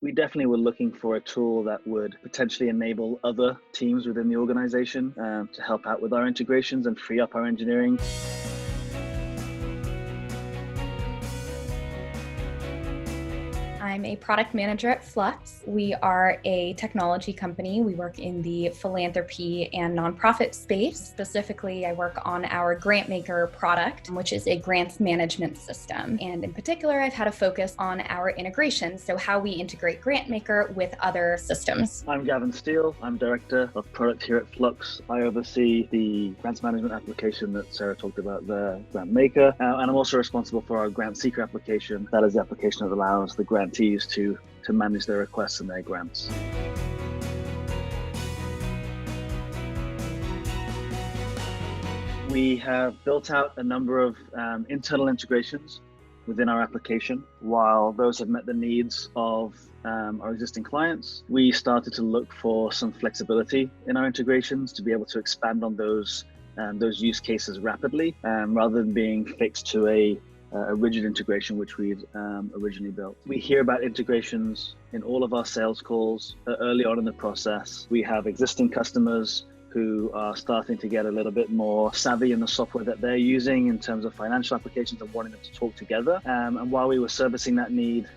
We definitely were looking for a tool that would potentially enable other teams within the organization to help out with our integrations and free up our engineering. I'm a product manager at Flux. We are a technology company. We work in the philanthropy and nonprofit space. Specifically, I work on our Grantmaker product, which is a grants management system. And in particular, I've had a focus on our integration, so how we integrate Grantmaker with other systems. I'm Gavin Steele. I'm Director of Product here at Flux. I oversee the grants management application that Sarah talked about there, Grantmaker, and I'm also responsible for our grant seeker application. That is the application that allows the grantees to manage their requests and their grants. We have built out a number of internal integrations within our application. While those have met the needs of our existing clients, we started to look for some flexibility in our integrations to be able to expand on those use cases rapidly, rather than being fixed to a rigid integration which we'd originally built. We hear about integrations in all of our sales calls early on in the process. We have existing customers who are starting to get a little bit more savvy in the software that they're using in terms of financial applications and wanting them to talk together. And while we were servicing that need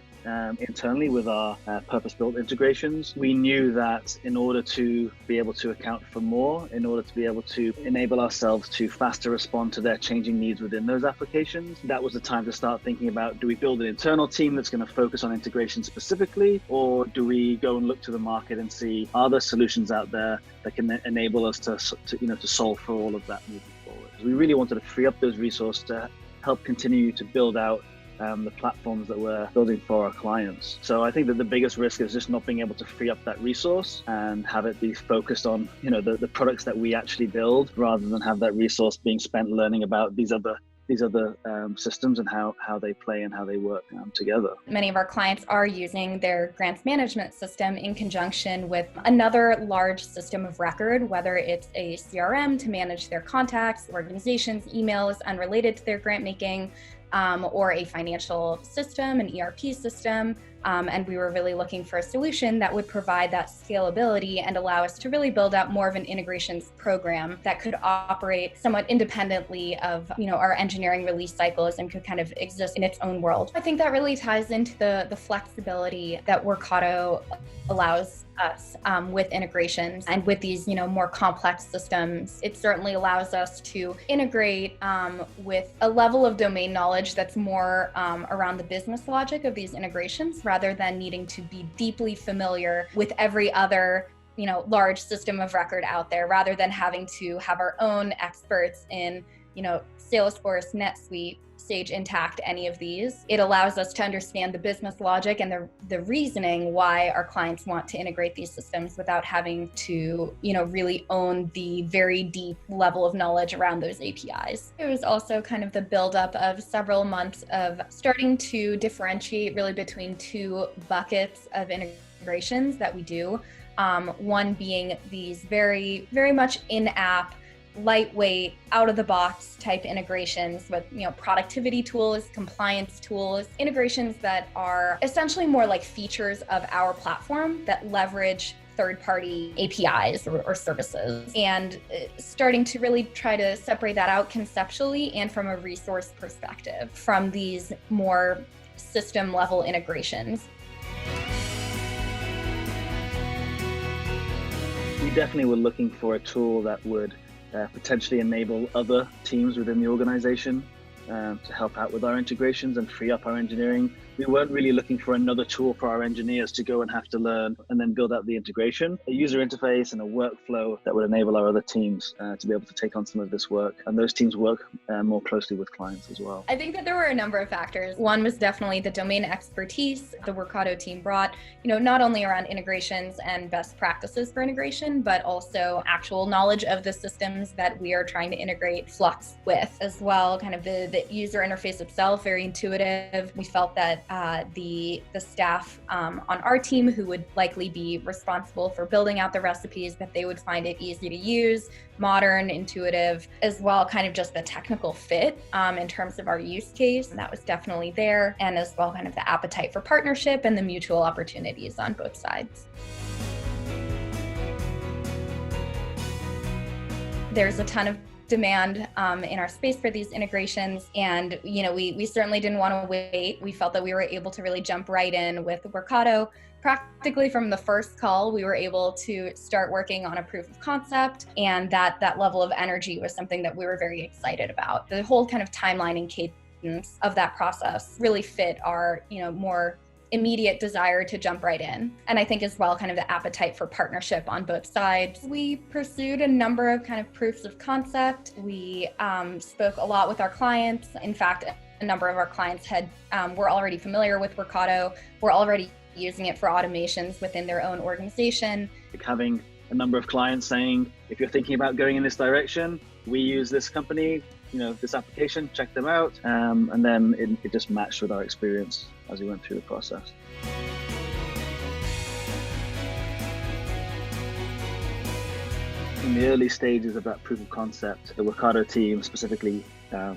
internally with our purpose-built integrations, we knew that in order to be able to account for more, in order to be able to enable ourselves to faster respond to their changing needs within those applications, that was the time to start thinking about, do we build an internal team that's going to focus on integration specifically, or do we go and look to the market and see, are there solutions out there that can enable us to solve for all of that moving forward? We really wanted to free up those resources to help continue to build out the platforms that we're building for our clients. So I think that the biggest risk is just not being able to free up that resource and have it be focused on, the products that we actually build, rather than have that resource being spent learning about these other systems and how they play and how they work together. Many of our clients are using their grants management system in conjunction with another large system of record, whether it's a CRM to manage their contacts, organizations, emails unrelated to their grant making, or a financial system, an ERP system. And we were really looking for a solution that would provide that scalability and allow us to really build out more of an integrations program that could operate somewhat independently of our engineering release cycles and could kind of exist in its own world. I think that really ties into the flexibility that Workato allows us with integrations and with these more complex systems. It certainly allows us to integrate with a level of domain knowledge that's more around the business logic of these integrations, rather than needing to be deeply familiar with every other large system of record out there, rather than having to have our own experts in Salesforce, NetSuite, Sage Intacct, any of these. It allows us to understand the business logic and the reasoning why our clients want to integrate these systems without having to, really own the very deep level of knowledge around those APIs. It was also kind of the buildup of several months of starting to differentiate really between two buckets of integrations that we do. One being these very, very much in-app, lightweight, out-of-the-box type integrations with productivity tools, compliance tools, integrations that are essentially more like features of our platform that leverage third-party APIs or services, and starting to really try to separate that out conceptually and from a resource perspective from these more system-level integrations. We definitely were looking for a tool that would potentially enable other teams within the organization to help out with our integrations and free up our engineering. We weren't really looking for another tool for our engineers to go and have to learn and then build out the integration. A user interface and a workflow that would enable our other teams to be able to take on some of this work. And those teams work more closely with clients as well. I think that there were a number of factors. One was definitely the domain expertise the Workato team brought, not only around integrations and best practices for integration, but also actual knowledge of the systems that we are trying to integrate Flux with as well. Kind of the user interface itself, very intuitive. We felt that the staff on our team who would likely be responsible for building out the recipes, that they would find it easy to use, modern, intuitive, as well kind of just the technical fit in terms of our use case. And that was definitely there. And as well kind of the appetite for partnership and the mutual opportunities on both sides. There's a ton of demand in our space for these integrations, and we certainly didn't want to wait. We felt that we were able to really jump right in with Workato. Practically from the first call, we were able to start working on a proof of concept, and that level of energy was something that we were very excited about. The whole kind of timeline and cadence of that process really fit our more immediate desire to jump right in. And I think as well, kind of the appetite for partnership on both sides. We pursued a number of kind of proofs of concept. We spoke a lot with our clients. In fact, a number of our clients were already familiar with Workato, were already using it for automations within their own organization. Like having a number of clients saying, if you're thinking about going in this direction, we use this company, this application, check them out. And then it just matched with our experience as we went through the process. In the early stages of that proof of concept, the Workato team, specifically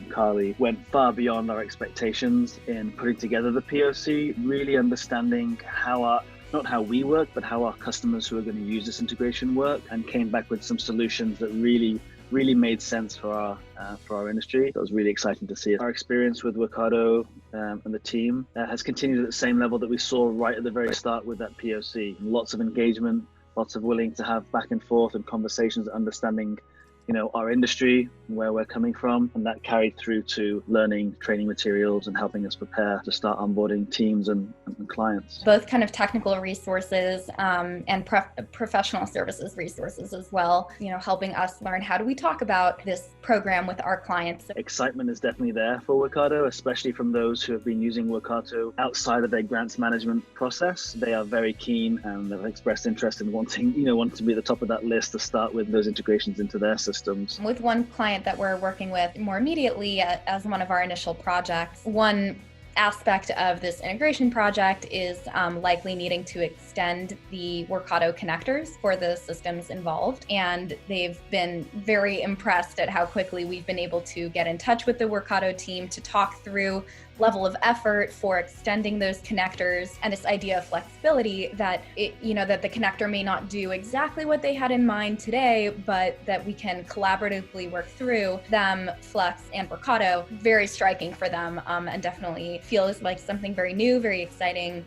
Carly, went far beyond our expectations in putting together the POC, really understanding not how we work, but how our customers who are going to use this integration work, and came back with some solutions that really made sense for our industry. That was really exciting to see. Our experience with Workato and the team has continued at the same level that we saw right at the very start with that POC. Lots of engagement, lots of willing to have back and forth and conversations, understanding our industry, where we're coming from, and that carried through to learning training materials and helping us prepare to start onboarding teams and clients. Both kind of technical resources and professional services resources as well, helping us learn how do we talk about this program with our clients. Excitement is definitely there for Workato, especially from those who have been using Workato outside of their grants management process. They are very keen and have expressed interest in wanting to be at the top of that list to start with those integrations into their systems. With one client that we're working with more immediately as one of our initial projects, one aspect of this integration project is likely needing to extend the Workato connectors for the systems involved. And they've been very impressed at how quickly we've been able to get in touch with the Workato team to talk through level of effort for extending those connectors, and this idea of flexibility that that the connector may not do exactly what they had in mind today, but that we can collaboratively work through them, Flux and Workato. Very striking for them, and definitely feels like something very new, very exciting,